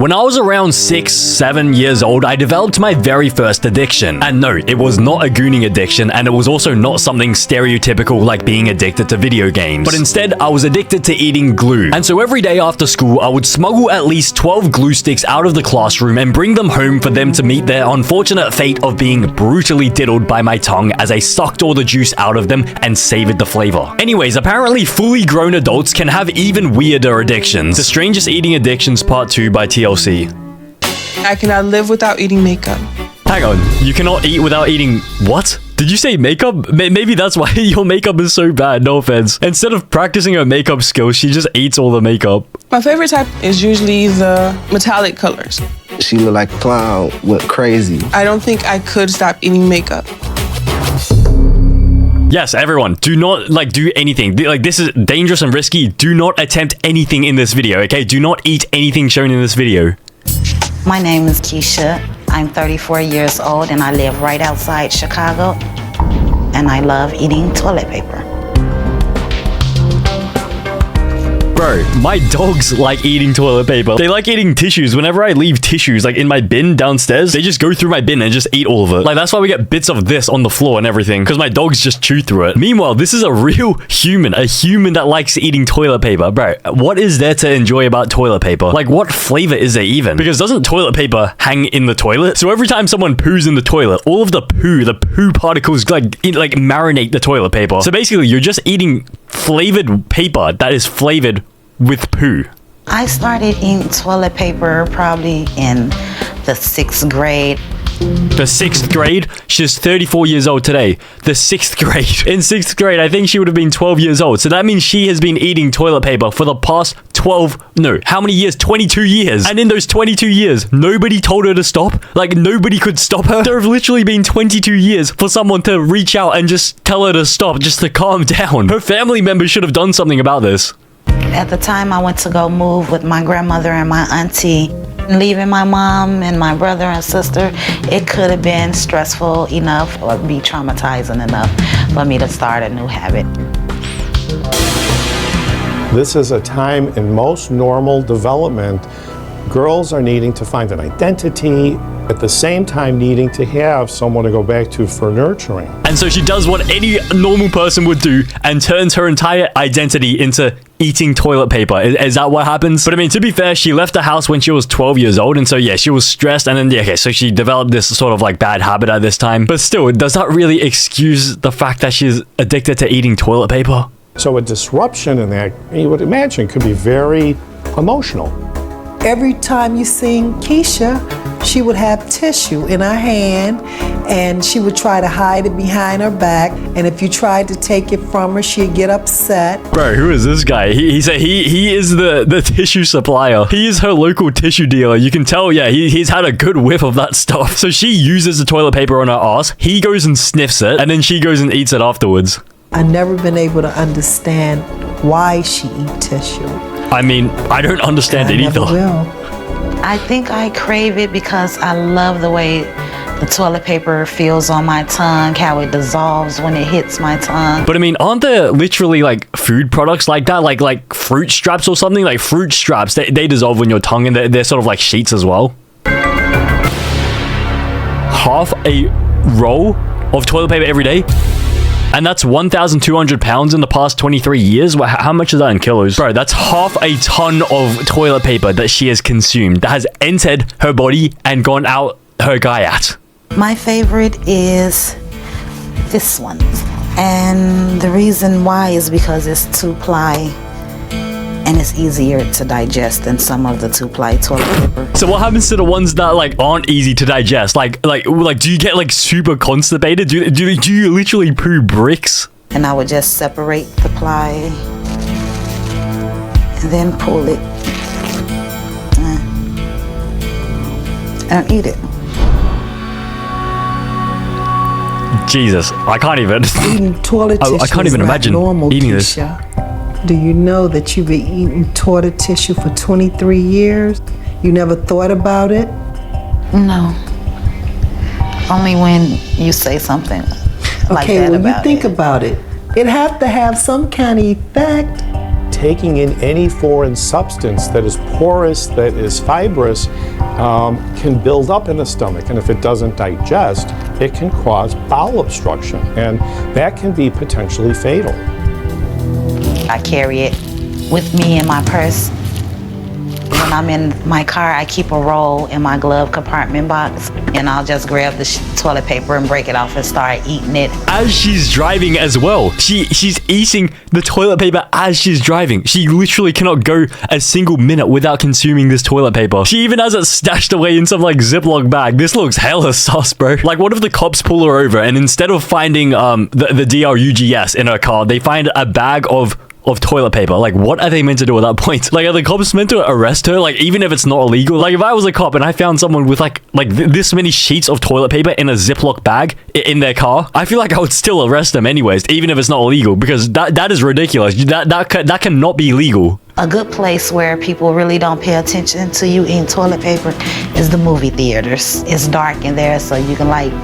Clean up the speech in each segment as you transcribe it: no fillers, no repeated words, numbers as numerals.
When I was around 6, 7 years old, I developed my very first addiction. And no, it was not a gooning addiction, and it was also not something stereotypical like being addicted to video games. But instead, I was addicted to eating glue. And so every day after school, I would smuggle at least 12 glue sticks out of the classroom and bring them home for them to meet their unfortunate fate of being brutally diddled by my tongue as I sucked all the juice out of them and savored the flavor. Anyways, apparently fully grown adults can have even weirder addictions. The Strangest Eating Addictions Part 2 by TLC. I cannot live without eating makeup. Hang on, you cannot eat without eating what? Did you say makeup? Maybe that's why your makeup is so bad, no offense. Instead of practicing her makeup skills, she just eats all the makeup. My favorite type is usually the metallic colors. She looked like a clown, went crazy. I don't think I could stop eating makeup. Yes, everyone, do not, do anything. This is dangerous and risky. Do not attempt anything in this video, okay? Do not eat anything shown in this video. My name is Keisha. I'm 34 years old and I live right outside Chicago. And I love eating toilet paper. Bro, my dogs like eating toilet paper. They like eating tissues. Whenever I leave tissues, in my bin downstairs, they just go through my bin and just eat all of it. That's why we get bits of this on the floor and everything, because my dogs just chew through it. Meanwhile, this is a real human, a human that likes eating toilet paper. Bro, what is there to enjoy about toilet paper? What flavor is there even? Because doesn't toilet paper hang in the toilet? So every time someone poos in the toilet, all of the poo particles marinate the toilet paper. So basically, you're just eating flavored paper that is flavored with poo. I started eating toilet paper probably in the 6th grade. The 6th grade? She's 34 years old today. The 6th grade. In 6th grade, I think she would have been 12 years old. So that means she has been eating toilet paper for the past how many years? 22 years. And in those 22 years, nobody told her to stop. Nobody could stop her. There have literally been 22 years for someone to reach out and just tell her to stop, just to calm down. Her family members should have done something about this. At the time, I went to go move with my grandmother and my auntie. Leaving my mom and my brother and sister, it could have been stressful enough or be traumatizing enough for me to start a new habit. This is a time in most normal development, girls are needing to find an identity, at the same time needing to have someone to go back to for nurturing. And so she does what any normal person would do and turns her entire identity into eating toilet paper. Is that what happens? But I mean, to be fair, she left the house when she was 12 years old. And so, yeah, she was stressed. And then, so she developed this sort of bad habit at this time. But still, does that really excuse the fact that she's addicted to eating toilet paper? So a disruption in that, you would imagine, could be very emotional. Every time you sing Keisha, she would have tissue in her hand and she would try to hide it behind her back. And if you tried to take it from her, she'd get upset. Bro, who is this guy? He is the tissue supplier. He is her local tissue dealer. You can tell, yeah, he's had a good whiff of that stuff. So she uses the toilet paper on her ass. He goes and sniffs it, and then she goes and eats it afterwards. I've never been able to understand why she eat tissue. I mean, I don't understand it either. I never will. I think I crave it because I love the way the toilet paper feels on my tongue, how it dissolves when it hits my tongue. But I mean, aren't there literally food products like that? Like fruit straps or something? Like fruit straps, they dissolve on your tongue and they're sort of like sheets as well. Half a roll of toilet paper every day? And that's 1,200 pounds in the past 23 years? How much is that in kilos? Bro, that's half a ton of toilet paper that she has consumed, that has entered her body and gone out her guyat. My favorite is this one. And the reason why is because it's 2-ply and it's easier to digest than some of the 2-ply toilet paper. So what happens to the ones that aren't easy to digest? Like do you get super constipated? Do you literally poo bricks? And I would just separate the ply and then pull it and eat it. Jesus, I can't even. Eating toilet tissue I can't even imagine eating Keisha. This. Do you know that you've been eating toilet tissue for 23 years? You never thought about it? No. Only when you say something like that about it. Okay, well, you think about it. It has to have some kind of effect. taking in any foreign substance that is porous, that is fibrous, can build up in the stomach. And if it doesn't digest, it can cause bowel obstruction. And that can be potentially fatal. I carry it with me in my purse. When I'm in my car, I keep a roll in my glove compartment box, and I'll just grab the toilet paper and break it off and start eating it. As she's driving as well. She's eating the toilet paper as she's driving. She literally cannot go a single minute without consuming this toilet paper. She even has it stashed away in some like Ziploc bag. This looks hella sus, bro. Like, what if the cops pull her over and instead of finding the DRUGS in her car, they find a bag of toilet paper? Like, what are they meant to do at that point? Like, are the cops meant to arrest her? Like, even if it's not illegal? Like, if I was a cop and I found someone with this many sheets of toilet paper in a Ziploc bag in their car, I feel like I would still arrest them anyways, even if it's not illegal, because that is ridiculous. That cannot be legal. A good place where people really don't pay attention to you eating toilet paper is the movie theaters. It's dark in there, so you can like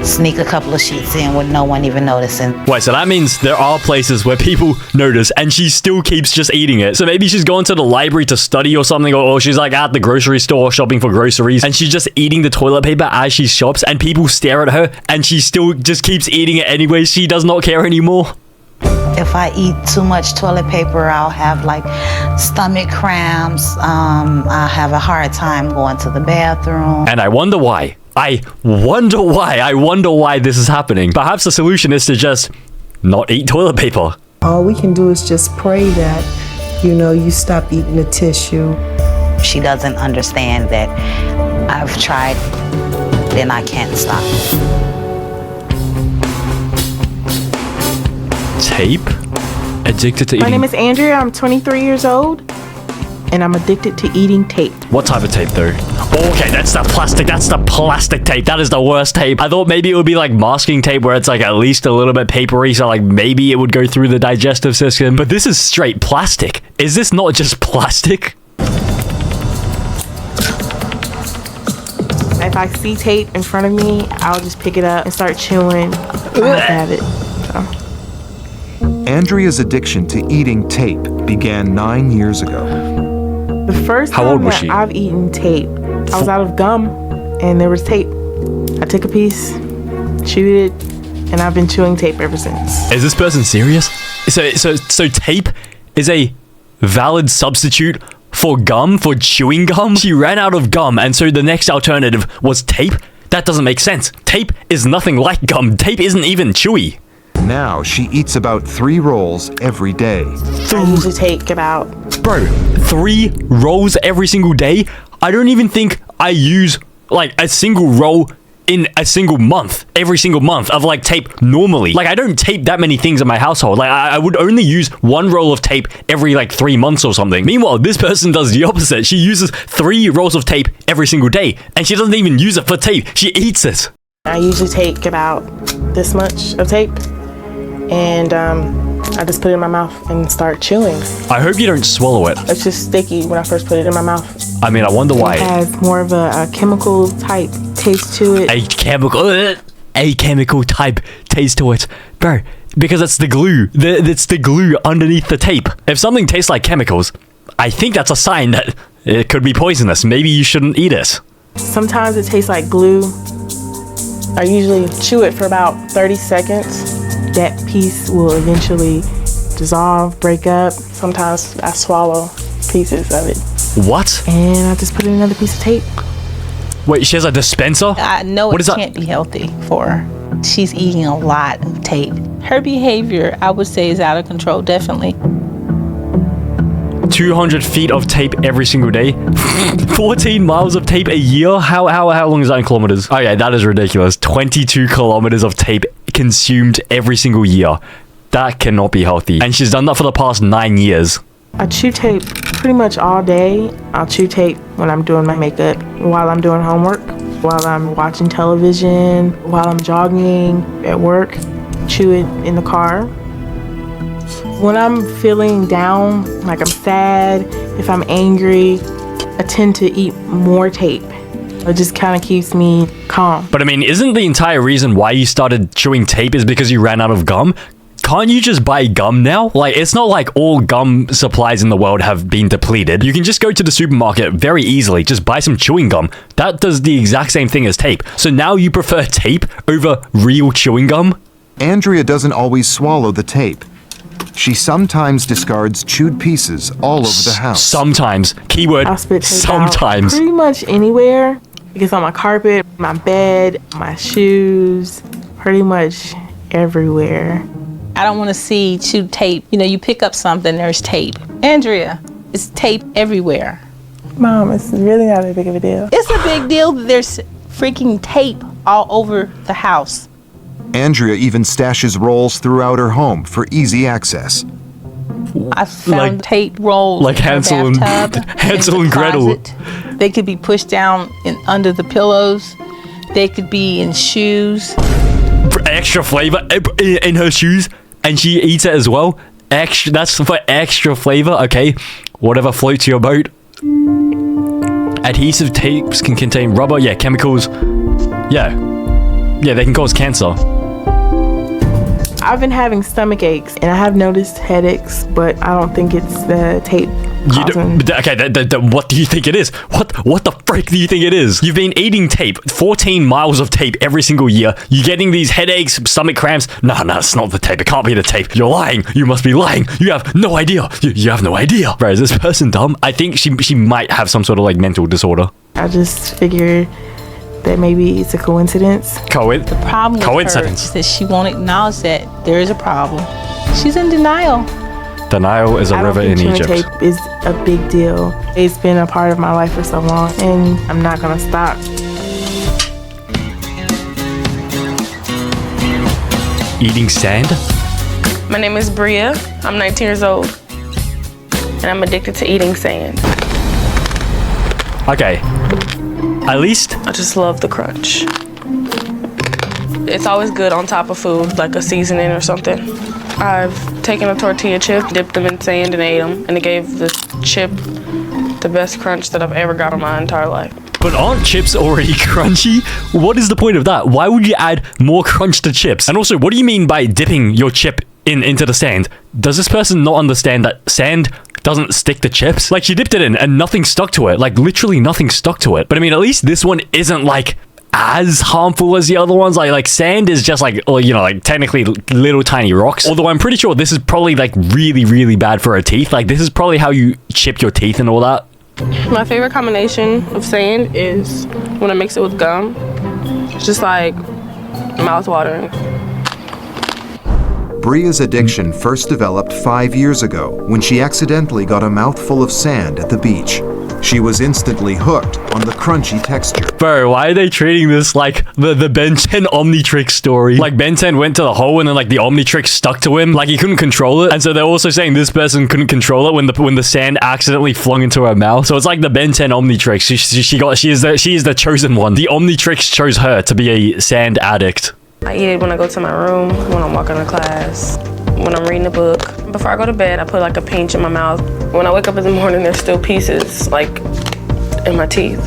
sneak a couple of sheets in with no one even noticing. Wait, so that means there are places where people notice and she still keeps just eating it. So maybe she's going to the library to study or something, or she's like at the grocery store shopping for groceries and she's just eating the toilet paper as she shops and people stare at her and she still just keeps eating it anyway. She does not care anymore. If I eat too much toilet paper, I'll have like stomach cramps. I'll have a hard time going to the bathroom. And I wonder why. I wonder why this is happening. Perhaps the solution is to just not eat toilet paper. All we can do is just pray that, you stop eating the tissue. She doesn't understand that I've tried, then I can't stop. Tape? Addicted to eating? My name is Andrea. I'm 23 years old, and I'm addicted to eating tape. What type of tape, though? Okay, that's the plastic. That's the plastic tape. That is the worst tape. I thought maybe it would be like masking tape where it's like at least a little bit papery, so like maybe it would go through the digestive system. But this is straight plastic. Is this not just plastic? If I see tape in front of me, I'll just pick it up and start chewing. I have to have it. So. Andrea's addiction to eating tape began 9 years ago. The first How time old was that she? I've eaten tape, I was out of gum and there was tape. I took a piece, chewed it, and I've been chewing tape ever since. Is this person serious? So tape is a valid substitute for gum, for chewing gum? She ran out of gum, and so the next alternative was tape? That doesn't make sense. Tape is nothing like gum. Tape isn't even chewy. Now she eats about 3 rolls every day. I usually take about... Bro, 3 rolls every single day? I don't even think I use like a single roll in a single month, every single month of like tape normally. Like, I don't tape that many things in my household. Like, I would only use 1 roll of tape every like 3 months or something. Meanwhile, this person does the opposite. She uses 3 rolls of tape every single day, and she doesn't even use it for tape. She eats it. I usually take about this much of tape, and I just put it in my mouth and start chewing. I hope you don't swallow it. It's just sticky when I first put it in my mouth. I mean, I wonder why. It has more of a chemical type taste to it. A chemical type taste to it. Bro, because it's the glue. It's the glue underneath the tape. If something tastes like chemicals, I think that's a sign that it could be poisonous. Maybe you shouldn't eat it. Sometimes it tastes like glue. I usually chew it for about 30 seconds. That piece will eventually dissolve, break up. Sometimes I swallow pieces of it. What? And I just put in another piece of tape. Wait, she has a dispenser? I know What it is that? can't be healthy for her. She's eating a lot of tape. Her behavior, I would say, is out of control, definitely. 200 feet of tape every single day. 14 miles of tape a year? How long is that in kilometers? Oh yeah, that is ridiculous. 22 kilometers of tape consumed every single year. That cannot be healthy. And she's done that for the past 9 years. I chew tape pretty much all day. I'll chew tape when I'm doing my makeup, while I'm doing homework, while I'm watching television, while I'm jogging at work. Chew it in the car. When I'm feeling down, like I'm sad, if I'm angry, I tend to eat more tape. It just kind of keeps me calm. But I mean, isn't the entire reason why you started chewing tape is because you ran out of gum? can't you just buy gum now? Like, it's not like all gum supplies in the world have been depleted. You can just go to the supermarket very easily, just buy some chewing gum. That does the exact same thing as tape. So now you prefer tape over real chewing gum? Andrea doesn't always swallow the tape. She sometimes discards chewed pieces all over the house. Sometimes. Keyword, I'll spit tape sometimes. out pretty much anywhere. It gets on my carpet, my bed, my shoes, pretty much everywhere. I don't want to see chewed tape. You know, you pick up something, there's tape. Andrea, it's tape everywhere. Mom, it's really not that big of a deal. It's a big deal that there's freaking tape all over the house. Andrea even stashes rolls throughout her home for easy access. I found tape rolls like in her Hansel and- bathtub, Hansel in the and Gretel. closet. They could be pushed down under the pillows. They could be in shoes. Extra flavor in her shoes, and she eats it as well. Extra, that's for extra flavor, okay? Whatever floats your boat. Adhesive tapes can contain rubber, yeah, chemicals. Yeah, they can cause cancer. I've been having stomach aches and I have noticed headaches, but I don't think it's the tape causing. What do you think it is? What the frick do you think it is? You've been eating tape, 14 miles of tape every single year. You're getting these headaches, stomach cramps. Nah, it's not the tape. It can't be the tape. You're lying. You must be lying. You have no idea. You have no idea. Bro, is this person dumb? I think she might have some sort of like mental disorder. I just figured that maybe it's a coincidence. The problem with her is that she won't acknowledge that there is a problem. She's in denial. Denial is a river in chewing Egypt. tape is a big deal. It's been a part of my life for so long, and I'm not gonna stop. Eating sand? My name is Bria. I'm 19 years old, and I'm addicted to eating sand. Okay. At least I just love the crunch. It's always good on top of food, like a seasoning or something. I've taken a tortilla chip, dipped them in sand, and ate them, and it gave the chip the best crunch that I've ever got in my entire life. But aren't chips already crunchy? What is the point of that? Why would you add more crunch to chips? And also, what do you mean by dipping your chip into the sand? Does this person not understand that sand doesn't stick to chips? Like, she dipped it in and nothing stuck to it. Like, literally nothing stuck to it. But I mean, at least this one isn't like as harmful as the other ones. Like sand is just like, you know, like technically little tiny rocks. Although I'm pretty sure this is probably like really bad for her teeth. Like, this is probably how you chip your teeth and all that. My favorite combination of sand is when I mix it with gum. It's just like mouth-watering. Bria's addiction first developed 5 years ago when she accidentally got a mouthful of sand at the beach. She was instantly hooked on the crunchy texture. Bro, why are they treating this like the Ben 10 Omnitrix story? Like, Ben 10 went to the hole and then like the Omnitrix stuck to him, like he couldn't control it. And so they're also saying this person couldn't control it when the sand accidentally flung into her mouth. So it's like the Ben 10 Omnitrix. She is the chosen one. The Omnitrix chose her to be a sand addict. I eat it when I go to my room, when I'm walking to class, when I'm reading a book. Before I go to bed, I put like a pinch in my mouth. When I wake up in the morning, there's still pieces like in my teeth.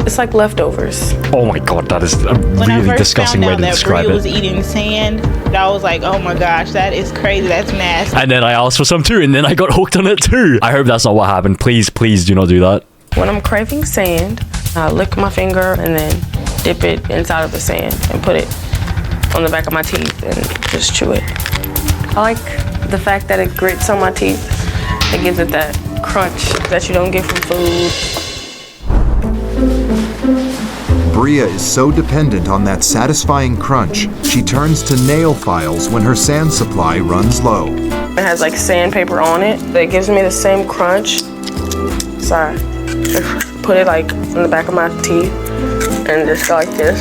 It's like leftovers. Oh my god, that is a really disgusting way to describe Bria was it. eating sand, I was like, oh my gosh, that is crazy. That's nasty. And then I asked for some too, and then I got hooked on it too. I hope that's not what happened. Please do not do that. When I'm craving sand, I lick my finger and then dip it inside of the sand and put it on the back of my teeth and just chew it. I like the fact that it grits on my teeth. It gives it that crunch that you don't get from food. Bria is so dependent on that satisfying crunch, she turns to nail files when her sand supply runs low. It has like sandpaper on it. It gives me the same crunch. Sorry. Put it like on the back of my teeth and just go like this.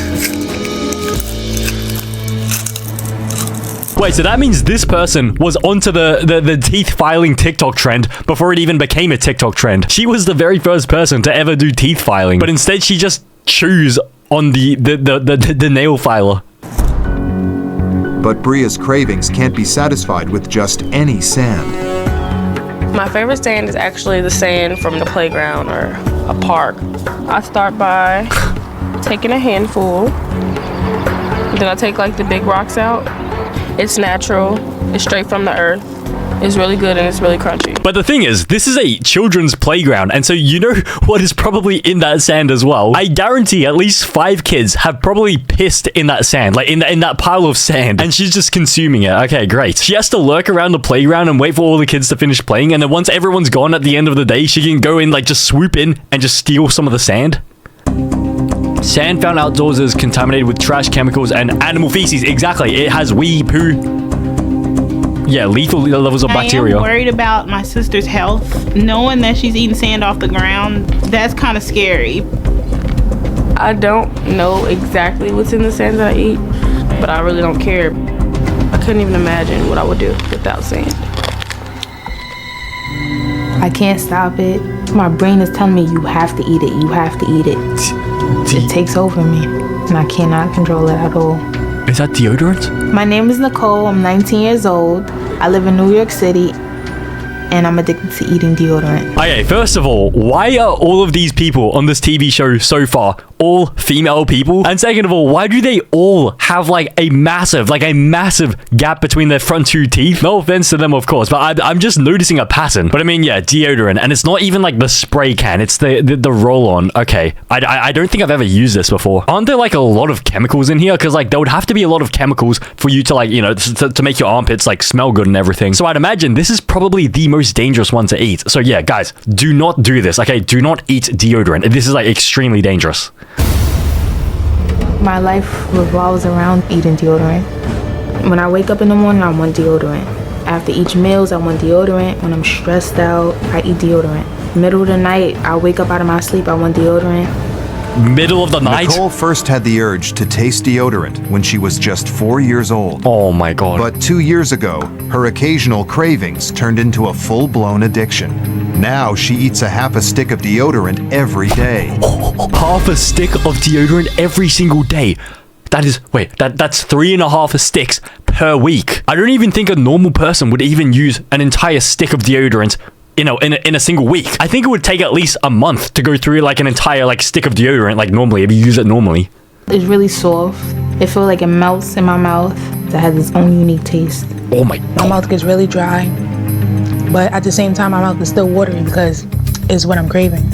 Wait, so that means this person was onto the teeth filing TikTok trend before it even became a TikTok trend. She was the very first person to ever do teeth filing, but instead she just chews on the nail filer. But Bria's cravings can't be satisfied with just any sand. My favorite sand is actually the sand from the playground or a park. I start by taking a handful, then I take like the big rocks out. It's natural. It's straight from the earth. It's really good and it's really crunchy. But the thing is, this is a children's playground, and so you know what is probably in that sand as well. I guarantee at least 5 kids have probably pissed in that sand, like in that pile of sand, and she's just consuming it. Okay, great. She has to lurk around the playground and wait for all the kids to finish playing, and then once everyone's gone at the end of the day, she can go in, like, just swoop in and just steal some of the sand. Sand found outdoors is contaminated with trash, chemicals, and animal feces. Exactly. It has wee, poo. Yeah, lethal levels of bacteria. I am worried about my sister's health. Knowing that she's eating sand off the ground, that's kind of scary. I don't know exactly what's in the sand that I eat, but I really don't care. I couldn't even imagine what I would do without sand. I can't stop it. My brain is telling me you have to eat it, you have to eat it. It takes over me, and I cannot control it at all. Is that deodorant? My name is Nicole, I'm 19 years old. I live in New York City, and I'm addicted to eating deodorant. Okay, first of all, why are all of these people on this TV show so far all female people? And second of all, why do they all have like a massive gap between their front 2 teeth? No offense to them, of course, but I'm just noticing a pattern. But I mean, yeah, deodorant, and it's not even like the spray can, it's the roll-on. Okay, I don't think I've ever used this before. Aren't there like a lot of chemicals in here? Because like there would have to be a lot of chemicals for you to like, you know, to make your armpits like smell good and everything. So I'd imagine this is probably the most dangerous one to eat. So yeah, guys, do not do this, okay? Do not eat deodorant. This is like extremely dangerous. My life revolves around eating deodorant. When I wake up in the morning, I want deodorant. After each meals, I want deodorant. When I'm stressed out, I eat deodorant. Middle of the night, I wake up out of my sleep, I want deodorant. Middle of the night? Nicole first had the urge to taste deodorant when she was just 4 years old. Oh my God. But 2 years ago, her occasional cravings turned into a full-blown addiction. Now she eats a half a stick of deodorant every day. Half a stick of deodorant every single day. That is, wait, that's 3.5 sticks per week. I don't even think a normal person would even use an entire stick of deodorant in a single week. I think it would take at least a month to go through like an entire like stick of deodorant like normally if you use it normally. It's really soft. It feels like it melts in my mouth. It has its own unique taste. Oh my God. My mouth gets really dry, but at the same time my mouth is still watery because it's what I'm craving.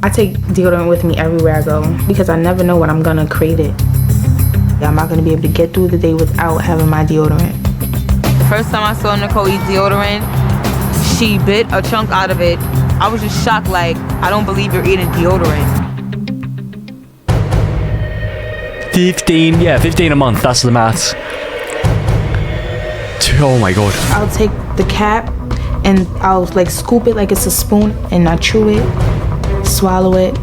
I take deodorant with me everywhere I go because I never know when I'm gonna crave it. I'm not gonna be able to get through the day without having my deodorant. The first time I saw Nicole eat deodorant, she bit a chunk out of it. I was just shocked, like, I don't believe you're eating deodorant. 15 a month, that's the maths. Oh my God. I'll take the cap and I'll like scoop it like it's a spoon and I chew it, swallow it.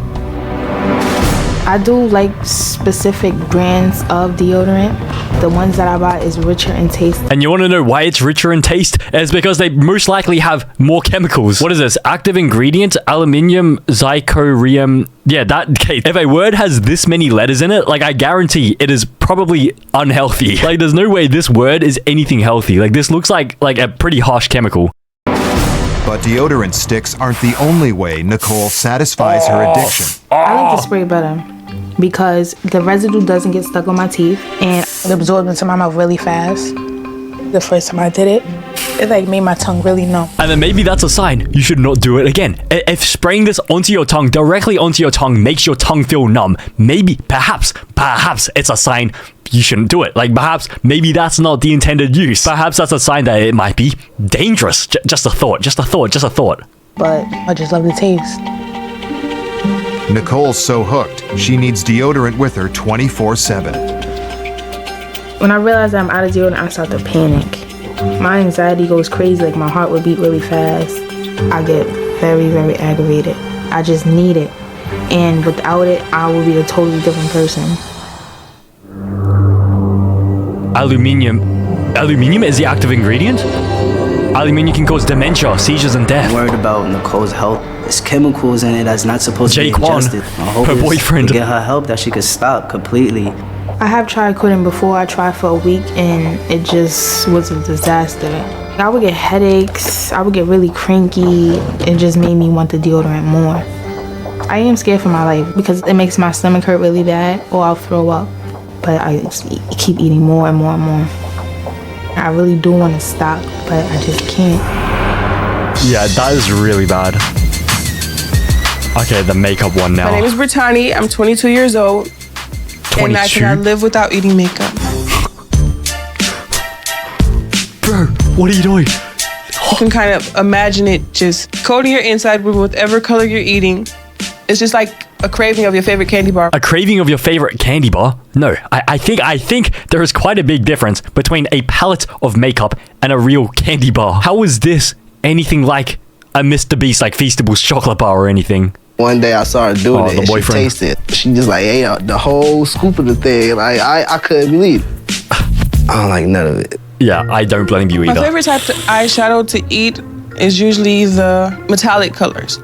I do like specific brands of deodorant. The ones that I buy is richer in taste. And you want to know why it's richer in taste? It's because they most likely have more chemicals. What is this? Active ingredient, aluminium, zirconium. Yeah, okay. If a word has this many letters in it, like I guarantee it is probably unhealthy. Like there's no way this word is anything healthy. Like this looks like a pretty harsh chemical. But deodorant sticks aren't the only way Nicole satisfies her addiction. I like the spray better because the residue doesn't get stuck on my teeth and it absorbs into my mouth really fast. The first time I did it, it like made my tongue really numb. And then maybe that's a sign you should not do it again. If spraying this onto your tongue, directly onto your tongue, makes your tongue feel numb, maybe, perhaps it's a sign you shouldn't do it. Like perhaps, maybe that's not the intended use. Perhaps that's a sign that it might be dangerous. Just a thought. But I just love the taste. Nicole's so hooked, she needs deodorant with her 24/7. When I realize I'm out of deodorant, I start to panic. My anxiety goes crazy, like my heart would beat really fast. I get very, very aggravated. I just need it. And without it, I will be a totally different person. Aluminium is the active ingredient? Aluminium can cause dementia, seizures, and death. I'm worried about Nicole's health. There's chemicals in it that's not supposed to be ingested. Her boyfriend. To get her help that she could stop completely. I have tried quitting before. I tried for a week and it just was a disaster. I would get headaches. I would get really cranky. It just made me want the deodorant more. I am scared for my life because it makes my stomach hurt really bad or I'll throw up. But I keep eating more and more and more. I really do want to stop, but I just can't. Yeah, that is really bad. Okay, the makeup one now. My name is Brittany. I'm 22 years old. 22? And I cannot live without eating makeup. Bro, what are you doing? You can kind of imagine it just coating your inside with whatever color you're eating. It's just like a craving of your favorite candy bar. A craving of your favorite candy bar? No, I think there is quite a big difference between a palette of makeup and a real candy bar. How is this anything like a Mr. Beast, like Feastables chocolate bar or anything? One day I saw her doing it, and she tasted it. She just like ate out the whole scoop of the thing. Like I couldn't believe it. I don't like none of it. Yeah, I don't blame you either. My favorite type of eyeshadow to eat is usually the metallic colors.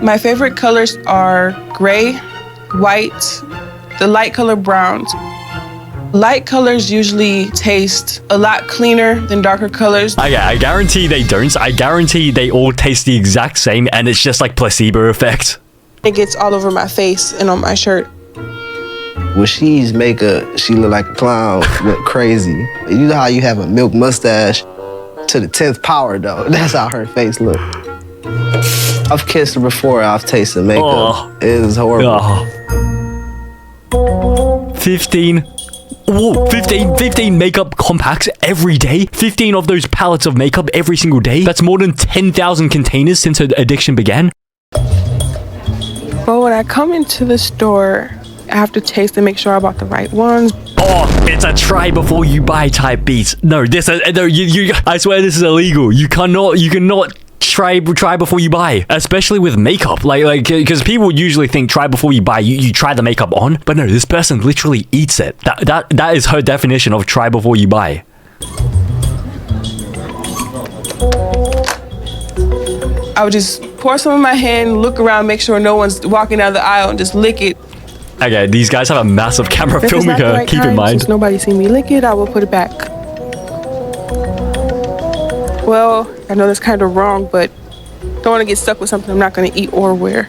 My favorite colors are gray, white, the light color browns. Light colors usually taste a lot cleaner than darker colors. I guarantee they don't. I guarantee they all taste the exact same and it's just like placebo effect. It gets all over my face and on my shirt. When she used makeup, she looked like a clown, went crazy. You know how you have a milk mustache to the 10th power though? That's how her face looked. I've kissed her before, I've tasted makeup. Oh. It was horrible. Oh. 15 makeup compacts every day. 15 of those palettes of makeup every single day. That's more than 10,000 containers since her addiction began. Well, when I come into the store, I have to taste and make sure I bought the right ones. Oh, it's a try before you buy type beats. No, I swear this is illegal. You cannot try before you buy, especially with makeup. Like, because people usually think try before you buy. You try the makeup on, but no, this person literally eats it. That is her definition of try before you buy. I would just pour some in my hand, look around, make sure no one's walking down the aisle, and just lick it. Okay, these guys have a massive camera filming her. Right Keep in mind. Since nobody seen me lick it, I will put it back. Well, I know that's kind of wrong, but don't want to get stuck with something I'm not going to eat or wear.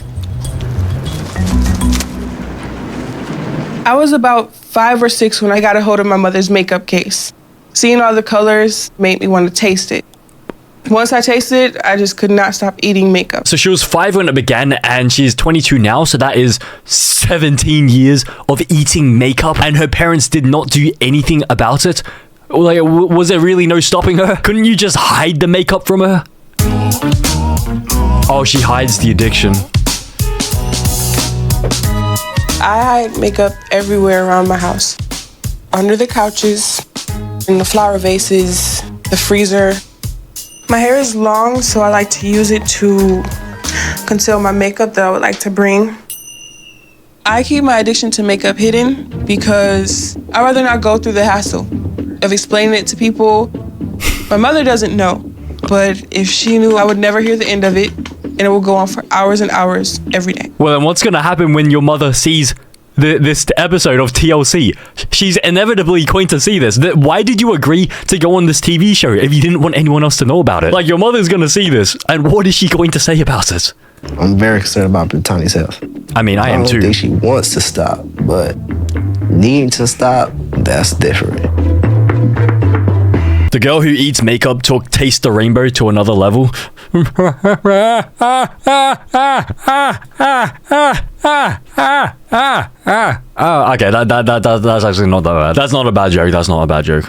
I was about 5 or 6 when I got a hold of my mother's makeup case. Seeing all the colors made me want to taste it. Once I tasted it, I just could not stop eating makeup. So she was 5 when it began and she's 22 now. So that is 17 years of eating makeup and her parents did not do anything about it. Like, was there really no stopping her? Couldn't you just hide the makeup from her? Oh, she hides the addiction. I hide makeup everywhere around my house. Under the couches, in the flower vases, the freezer. My hair is long, so I like to use it to conceal my makeup that I would like to bring. I keep my addiction to makeup hidden because I'd rather not go through the hassle of explaining it to people. My mother doesn't know, but if she knew, I would never hear the end of it, and it will go on for hours and hours every day. Well, then what's gonna happen when your mother sees this episode of TLC? She's inevitably going to see this. Why did you agree to go on this TV show if you didn't want anyone else to know about it? Like, your mother's gonna see this, and what is she going to say about it? I'm very concerned about Brittany's health. I mean, I am too. I don't think she wants to stop, but needing to stop, that's different. The girl who eats makeup took Taste the Rainbow to another level. Oh, okay, that's actually not that bad. That's not a bad joke. That's not a bad joke.